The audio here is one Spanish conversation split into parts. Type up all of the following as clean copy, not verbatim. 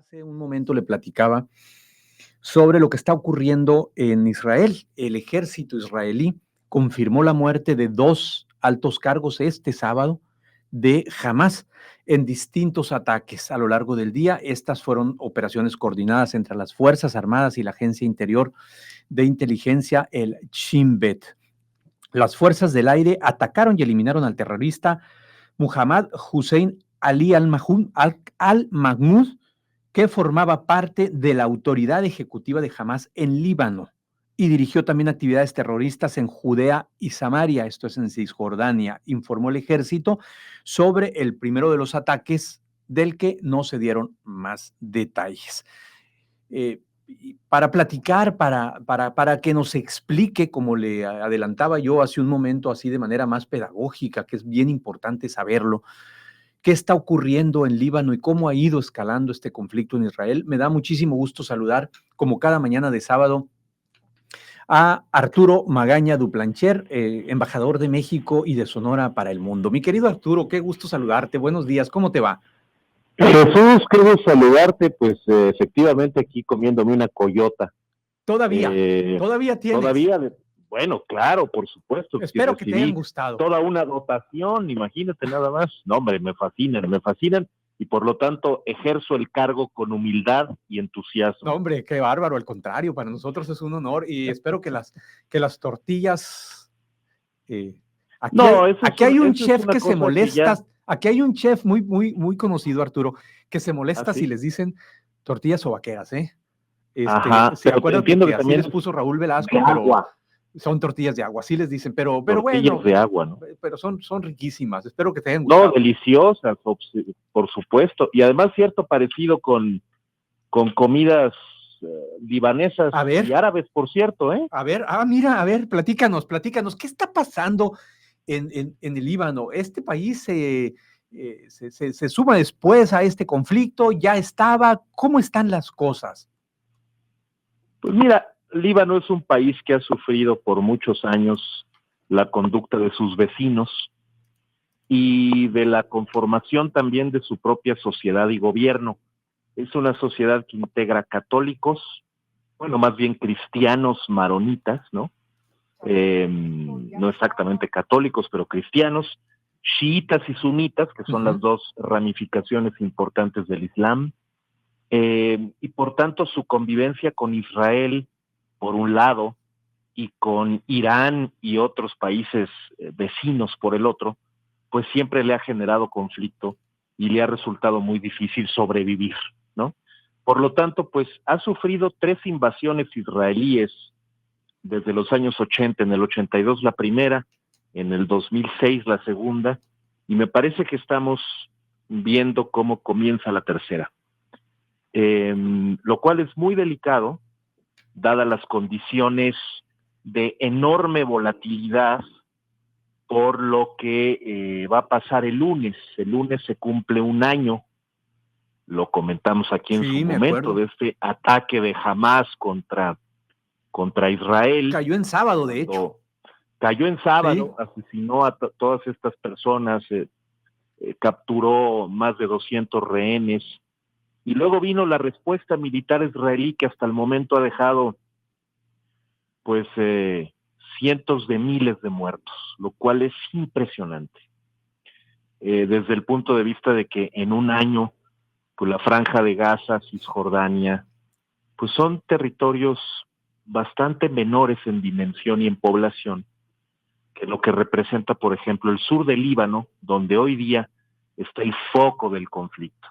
Hace un momento le platicaba sobre lo que está ocurriendo en Israel. El ejército israelí confirmó la muerte de 2 altos cargos este sábado de Hamás en distintos ataques a lo largo del día. Estas fueron operaciones coordinadas entre las Fuerzas Armadas y la Agencia Interior de Inteligencia, el Shin Bet. Las fuerzas del aire atacaron y eliminaron al terrorista Muhammad Hussein Ali al-Mahmoud, que formaba parte de la autoridad ejecutiva de Hamás en Líbano y dirigió también actividades terroristas en Judea y Samaria, esto es en Cisjordania, informó el ejército sobre el primero de los ataques del que no se dieron más detalles. Para platicar, para que nos explique, como le adelantaba yo hace un momento, así de manera más pedagógica, que es bien importante saberlo, qué está ocurriendo en Líbano y cómo ha ido escalando este conflicto en Israel. Me da muchísimo gusto saludar, como cada mañana de sábado, a Arturo Magaña Duplancher, embajador de México y de Sonora para el mundo. Mi querido Arturo, qué gusto saludarte. Buenos días, ¿cómo te va? Jesús, qué gusto saludarte, pues efectivamente aquí comiéndome una coyota. Todavía tienes. Todavía, bueno, claro, por supuesto. Espero que te hayan gustado. Toda una dotación, imagínate nada más. No, hombre, me fascinan y por lo tanto ejerzo el cargo con humildad y entusiasmo. No, hombre, qué bárbaro, al contrario, para nosotros es un honor y espero que las tortillas... aquí hay un chef que se molesta, aquí hay un chef muy conocido, Arturo, que se molesta si les dicen tortillas o vaqueras, ¿eh? Ajá, se acuerdan entiendo que también así les puso Raúl Velasco, pero son tortillas de agua, así les dicen, pero tortillas bueno, de agua, ¿no? Pero son riquísimas, espero que te hayan gustado. No, deliciosas, por supuesto, y además cierto parecido con comidas libanesas y árabes, por cierto, ¿eh? A ver, mira, platícanos, ¿qué está pasando en el Líbano? ¿Este país se suma después a este conflicto? ¿Ya estaba? ¿Cómo están las cosas? Pues mira, Líbano es un país que ha sufrido por muchos años la conducta de sus vecinos y de la conformación también de su propia sociedad y gobierno. Es una sociedad que integra católicos, bueno, más bien cristianos maronitas, ¿no? No exactamente católicos, pero cristianos, chiitas y sunitas, que son las dos ramificaciones importantes del Islam, y por tanto su convivencia con Israel, por un lado, y con Irán y otros países vecinos por el otro, pues siempre le ha generado conflicto y le ha resultado muy difícil sobrevivir, ¿no? Por lo tanto, pues ha sufrido 3 invasiones israelíes desde los años 80, en el 82 la primera, en el 2006 la segunda, y me parece que estamos viendo cómo comienza la tercera. Lo cual es muy delicado, dadas las condiciones de enorme volatilidad por lo que va a pasar el lunes. El lunes se cumple un año, lo comentamos aquí en su momento, de este ataque de Hamás contra Israel. Cayó en sábado, de hecho. Cayó en sábado, sí. Asesinó a todas estas personas, capturó más de 200 rehenes, y luego vino la respuesta militar israelí que hasta el momento ha dejado pues cientos de miles de muertos, lo cual es impresionante. Desde el punto de vista de que en un año, pues la Franja de Gaza, Cisjordania, pues son territorios bastante menores en dimensión y en población que lo que representa, por ejemplo, el sur del Líbano, donde hoy día está el foco del conflicto.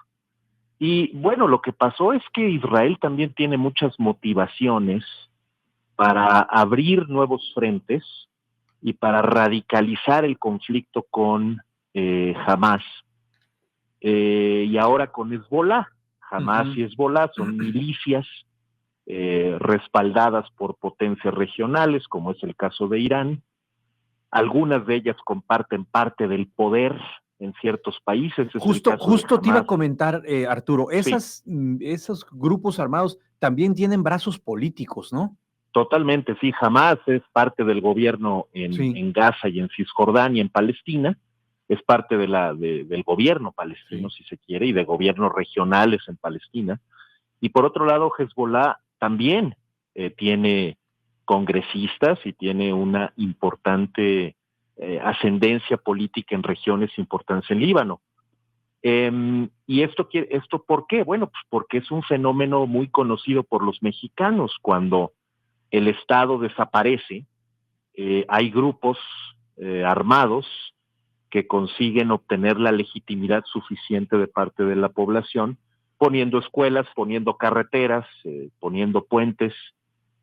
Y bueno, lo que pasó es que Israel también tiene muchas motivaciones para abrir nuevos frentes y para radicalizar el conflicto con Hamás. Y ahora con Hezbollah. Hamás y Hezbollah son milicias respaldadas por potencias regionales, como es el caso de Irán. Algunas de ellas comparten parte del poder en ciertos países. Justo te iba a comentar, Arturo, esos grupos armados también tienen brazos políticos, ¿no? Totalmente, sí. Hamás es parte del gobierno en Gaza y en Cisjordania, en Palestina. Es parte del gobierno palestino, si se quiere, y de gobiernos regionales en Palestina. Y por otro lado, Hezbollah también tiene congresistas y tiene una importante ascendencia política en regiones importantes en Líbano. ¿Y esto por qué? Bueno, pues porque es un fenómeno muy conocido por los mexicanos. Cuando el Estado desaparece, hay grupos armados que consiguen obtener la legitimidad suficiente de parte de la población, poniendo escuelas, poniendo carreteras, poniendo puentes,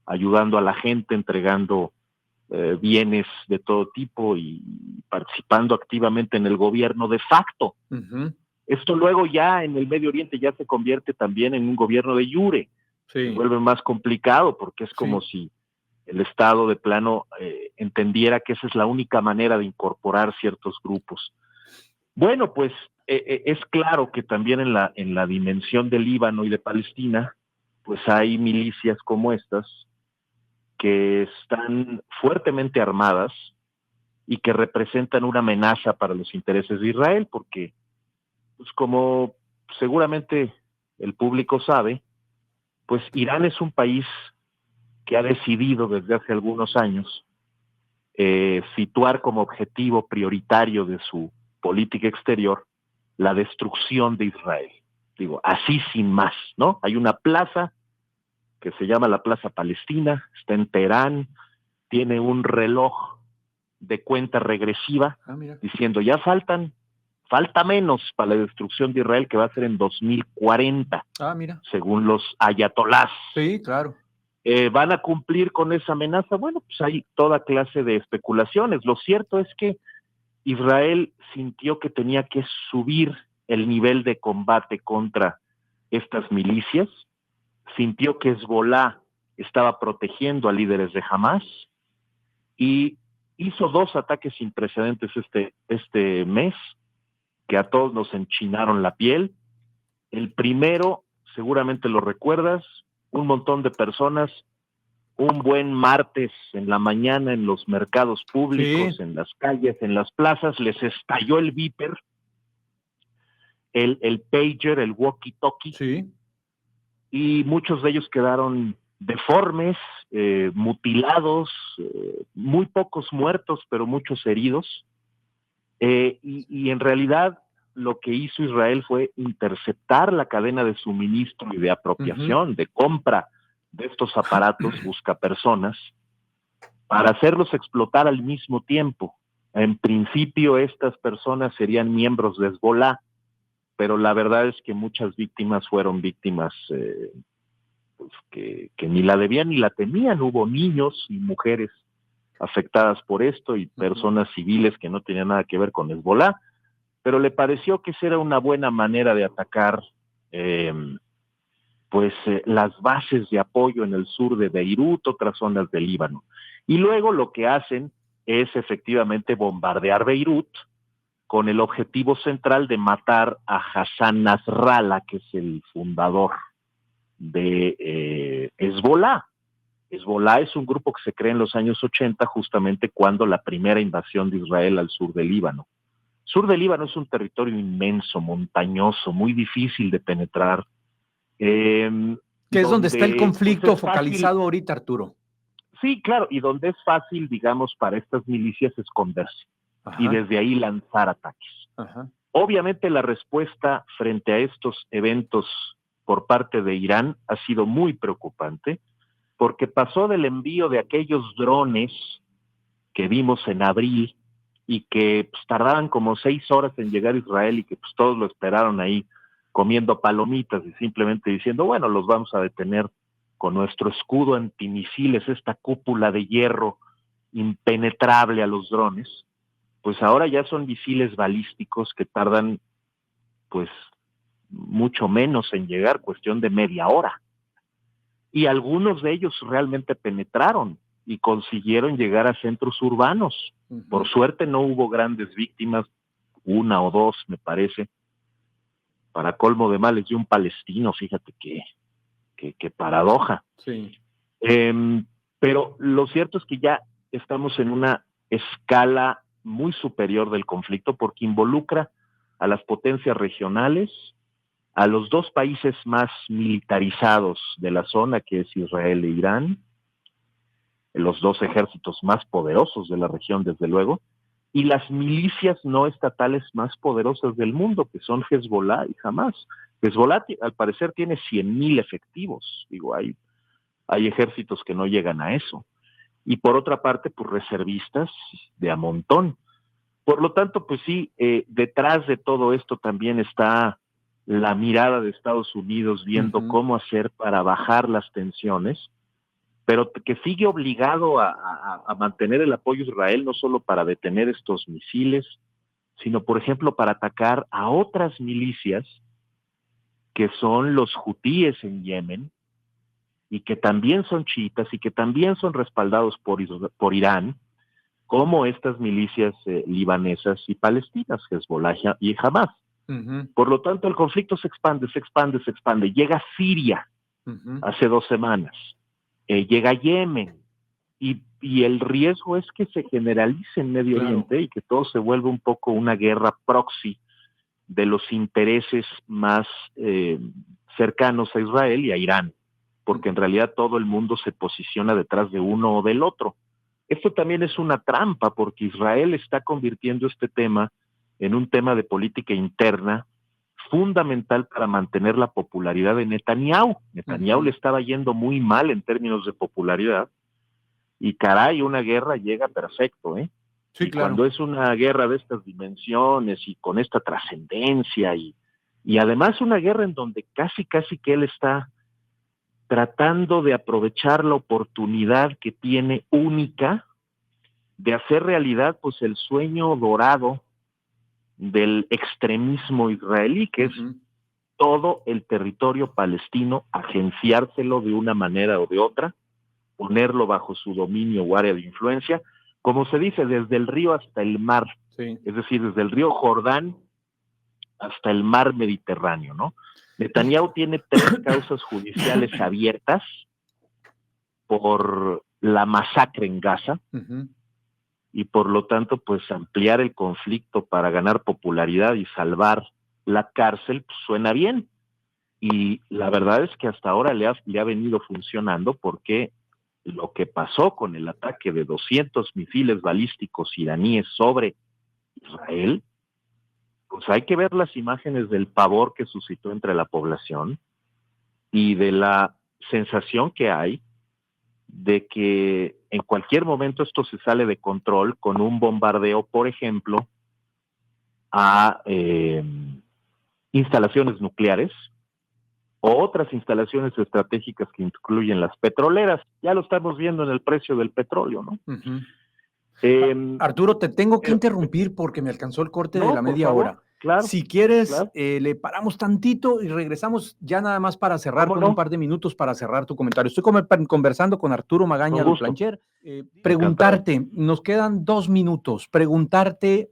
ayudando a la gente, entregando bienes de todo tipo y participando activamente en el gobierno de facto. Uh-huh. Esto luego ya en el Medio Oriente ya se convierte también en un gobierno de jure. Sí. Se vuelve más complicado porque es como si el Estado de plano entendiera que esa es la única manera de incorporar ciertos grupos. Bueno, pues es claro que también en la dimensión del Líbano y de Palestina, pues hay milicias como estas que están fuertemente armadas y que representan una amenaza para los intereses de Israel, porque pues como seguramente el público sabe, pues Irán es un país que ha decidido desde hace algunos años situar como objetivo prioritario de su política exterior la destrucción de Israel. Digo, así sin más, ¿no? Hay una plaza que se llama la Plaza Palestina, está en Teherán, tiene un reloj de cuenta regresiva diciendo ya falta menos para la destrucción de Israel, que va a ser en 2040, según los ayatolás. Sí, claro. ¿Van a cumplir con esa amenaza? Bueno, pues hay toda clase de especulaciones. Lo cierto es que Israel sintió que tenía que subir el nivel de combate contra estas milicias, sintió que Hezbollah estaba protegiendo a líderes de Hamas y hizo 2 ataques sin precedentes este mes que a todos nos enchinaron la piel. El primero, seguramente lo recuerdas, un montón de personas, un buen martes en la mañana en los mercados públicos, en las calles, en las plazas, les estalló el beeper, el pager, el walkie-talkie, y muchos de ellos quedaron deformes, mutilados, muy pocos muertos, pero muchos heridos. Y en realidad lo que hizo Israel fue interceptar la cadena de suministro y de apropiación, de compra de estos aparatos buscapersonas, para hacerlos explotar al mismo tiempo. En principio estas personas serían miembros de Hezbollah, pero la verdad es que muchas víctimas fueron víctimas pues que ni la debían ni la temían. Hubo niños y mujeres afectadas por esto y personas civiles que no tenían nada que ver con Hezbollah, pero le pareció que esa era una buena manera de atacar las bases de apoyo en el sur de Beirut, otras zonas del Líbano. Y luego lo que hacen es efectivamente bombardear Beirut con el objetivo central de matar a Hassan Nasrallah, que es el fundador de Hezbollah. Hezbollah es un grupo que se crea en los años 80, justamente cuando la primera invasión de Israel al sur del Líbano. El sur del Líbano es un territorio inmenso, montañoso, muy difícil de penetrar. Que es donde está el conflicto focalizado ahorita, Arturo. Sí, claro, y donde es fácil, digamos, para estas milicias esconderse y desde ahí lanzar ataques. Obviamente la respuesta frente a estos eventos por parte de Irán ha sido muy preocupante, porque pasó del envío de aquellos drones que vimos en abril y que pues, tardaban como 6 horas en llegar a Israel y que pues, todos lo esperaron ahí comiendo palomitas y simplemente diciendo, bueno, los vamos a detener con nuestro escudo antimisiles, esta cúpula de hierro impenetrable a los drones. Pues ahora ya son misiles balísticos que tardan pues mucho menos en llegar, cuestión de media hora. Y algunos de ellos realmente penetraron y consiguieron llegar a centros urbanos. Por suerte no hubo grandes víctimas, 1 o 2 me parece, para colmo de males de un palestino, fíjate que paradoja. Sí. Pero lo cierto es que ya estamos en una escala muy superior del conflicto porque involucra a las potencias regionales, a los dos países más militarizados de la zona, que es Israel e Irán, los dos ejércitos más poderosos de la región, desde luego, y las milicias no estatales más poderosas del mundo, que son Hezbollah y Hamas. Hezbollah, al parecer, tiene 100,000 efectivos. Digo, hay ejércitos que no llegan a eso. Y por otra parte, pues reservistas de a montón. Por lo tanto, pues sí, detrás de todo esto también está la mirada de Estados Unidos viendo cómo hacer para bajar las tensiones, pero que sigue obligado a mantener el apoyo a Israel, no solo para detener estos misiles, sino, por ejemplo, para atacar a otras milicias que son los hutíes en Yemen, y que también son chiitas y que también son respaldados por Irán, como estas milicias libanesas y palestinas, Hezbollah y Hamas. Por lo tanto, el conflicto se expande. Llega a Siria hace 2 semanas, llega a Yemen, y el riesgo es que se generalice en Medio Oriente y que todo se vuelva un poco una guerra proxy de los intereses más cercanos a Israel y a Irán, porque en realidad todo el mundo se posiciona detrás de uno o del otro. Esto también es una trampa, porque Israel está convirtiendo este tema en un tema de política interna fundamental para mantener la popularidad de Netanyahu. Netanyahu le estaba yendo muy mal en términos de popularidad, y caray, una guerra llega perfecto, ¿eh? Sí, y claro. Cuando es una guerra de estas dimensiones y con esta trascendencia, y además una guerra en donde casi que él está tratando de aprovechar la oportunidad que tiene única de hacer realidad pues el sueño dorado del extremismo israelí, que es todo el territorio palestino, agenciárselo de una manera o de otra, ponerlo bajo su dominio o área de influencia, como se dice, desde el río hasta el mar, es decir, desde el río Jordán hasta el mar Mediterráneo, ¿no? Netanyahu tiene 3 causas judiciales abiertas por la masacre en Gaza, y por lo tanto, pues ampliar el conflicto para ganar popularidad y salvar la cárcel, pues, suena bien. Y la verdad es que hasta ahora le ha venido funcionando, porque lo que pasó con el ataque de 200 misiles balísticos iraníes sobre Israel, pues hay que ver las imágenes del pavor que suscitó entre la población y de la sensación que hay de que en cualquier momento esto se sale de control con un bombardeo, por ejemplo, a instalaciones nucleares o otras instalaciones estratégicas que incluyen las petroleras. Ya lo estamos viendo en el precio del petróleo, ¿no? Arturo, te tengo que interrumpir porque me alcanzó el corte de la media hora. Claro, si quieres, le paramos tantito y regresamos ya nada más para cerrar con un par de minutos para cerrar tu comentario. Estoy conversando con Arturo Magaña Duplancher. Preguntarte, nos quedan 2 minutos, preguntarte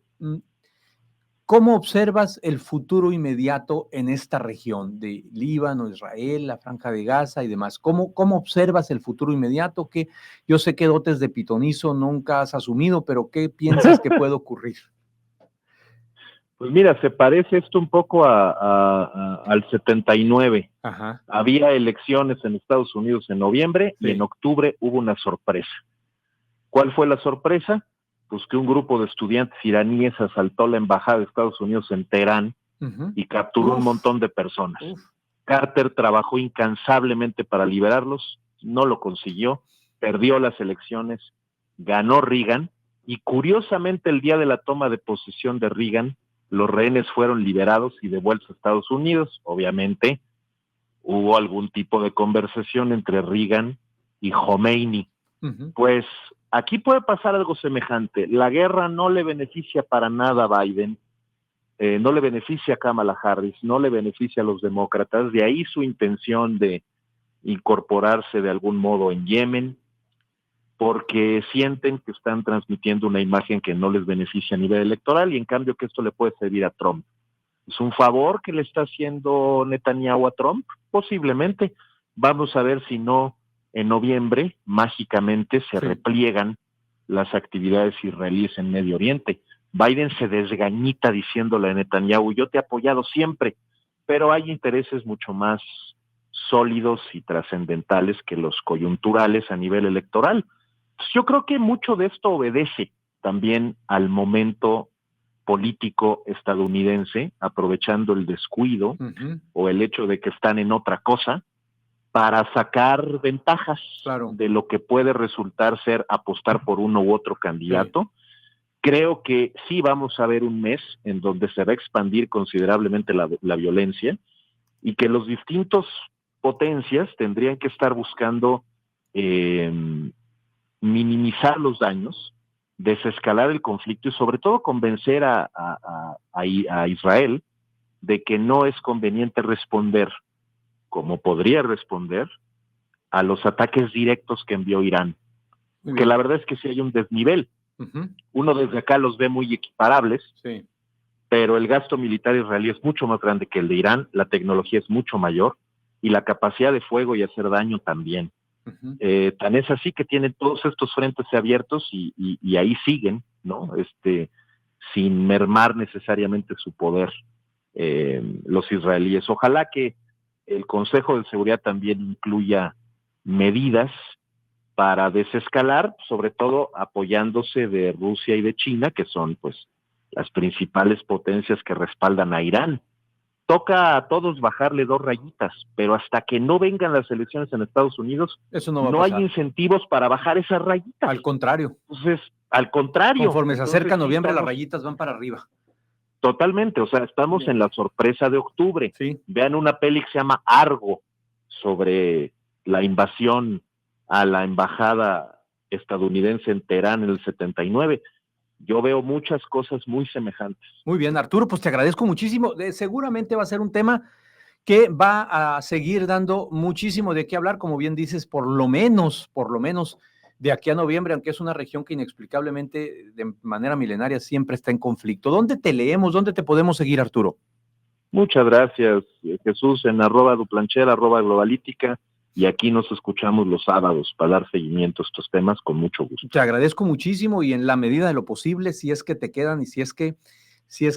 ¿cómo observas el futuro inmediato en esta región de Líbano, Israel, la Franja de Gaza y demás? ¿Cómo observas el futuro inmediato? Que yo sé que dotes de pitonizo nunca has asumido, pero ¿qué piensas que puede ocurrir? Pues mira, se parece esto un poco al 79. Ajá. Había elecciones en Estados Unidos en noviembre, y en octubre hubo una sorpresa. ¿Cuál fue la sorpresa? Pues que un grupo de estudiantes iraníes asaltó la embajada de Estados Unidos en Teherán y capturó un montón de personas. Carter trabajó incansablemente para liberarlos, no lo consiguió, perdió las elecciones, ganó Reagan, y curiosamente el día de la toma de posesión de Reagan, los rehenes fueron liberados y devueltos a Estados Unidos. Obviamente hubo algún tipo de conversación entre Reagan y Khomeini. Pues aquí puede pasar algo semejante. La guerra no le beneficia para nada a Biden, no le beneficia a Kamala Harris, no le beneficia a los demócratas. De ahí su intención de incorporarse de algún modo en Yemen, porque sienten que están transmitiendo una imagen que no les beneficia a nivel electoral, y en cambio que esto le puede servir a Trump. ¿Es un favor que le está haciendo Netanyahu a Trump? Posiblemente. Vamos a ver si no en noviembre mágicamente se repliegan las actividades israelíes en Medio Oriente. Biden se desgañita diciéndole a Netanyahu: yo te he apoyado siempre, pero hay intereses mucho más sólidos y trascendentales que los coyunturales a nivel electoral. Yo creo que mucho de esto obedece también al momento político estadounidense, aprovechando el descuido o el hecho de que están en otra cosa, para sacar ventajas de lo que puede resultar ser apostar por uno u otro candidato. Creo que sí vamos a ver un mes en donde se va a expandir considerablemente la violencia y que los distintos potencias tendrían que estar buscando minimizar los daños, desescalar el conflicto y sobre todo convencer a Israel de que no es conveniente responder como podría responder a los ataques directos que envió Irán. Que la verdad es que sí hay un desnivel. Uno desde acá los ve muy equiparables, pero el gasto militar israelí es mucho más grande que el de Irán, la tecnología es mucho mayor y la capacidad de fuego y hacer daño también. Tan es así que tienen todos estos frentes abiertos y ahí siguen, ¿no? Sin mermar necesariamente su poder los israelíes. Ojalá que el Consejo de Seguridad también incluya medidas para desescalar, sobre todo apoyándose de Rusia y de China, que son pues las principales potencias que respaldan a Irán. Toca a todos bajarle 2 rayitas, pero hasta que no vengan las elecciones en Estados Unidos, eso no hay incentivos para bajar esas rayitas. Al contrario. Entonces, al contrario. Conforme se acerca noviembre, las rayitas van para arriba. Totalmente, o sea, estamos en la sorpresa de octubre. Vean una peli que se llama Argo, sobre la invasión a la embajada estadounidense en Teherán en el 79. Yo veo muchas cosas muy semejantes. Muy bien, Arturo, pues te agradezco muchísimo. Seguramente va a ser un tema que va a seguir dando muchísimo de qué hablar, como bien dices, por lo menos de aquí a noviembre, aunque es una región que inexplicablemente de manera milenaria siempre está en conflicto. ¿Dónde te leemos? ¿Dónde te podemos seguir, Arturo? Muchas gracias, Jesús, en @duplancher, @globalítica, y aquí nos escuchamos los sábados para dar seguimiento a estos temas con mucho gusto. Te agradezco muchísimo y en la medida de lo posible, si es que te quedan y si es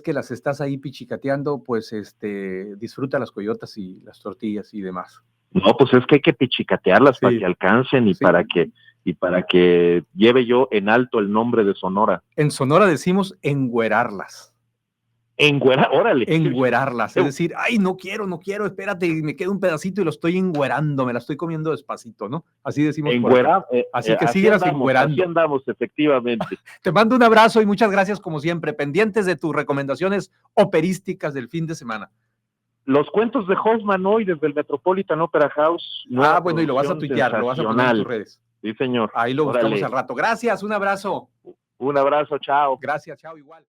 que las estás ahí pichicateando, pues disfruta las coyotas y las tortillas y demás. No, pues es que hay que pichicatearlas para que alcancen y para que lleve yo en alto el nombre de Sonora. En Sonora decimos engüerarlas. Órale. Engüerarlas, es decir, ay, no quiero, espérate, me queda un pedacito y lo estoy engüerando, me la estoy comiendo despacito, ¿no? Así decimos. Así que síguelas engüerando. Así andamos, efectivamente. Te mando un abrazo y muchas gracias como siempre, pendientes de tus recomendaciones operísticas del fin de semana. Los cuentos de Hoffman hoy desde el Metropolitan Opera House. Bueno, y lo vas a tuitear, lo vas a poner en tus redes. Sí, señor. Ahí lo buscamos al rato. Gracias, un abrazo. Un abrazo, chao. Gracias, chao, igual.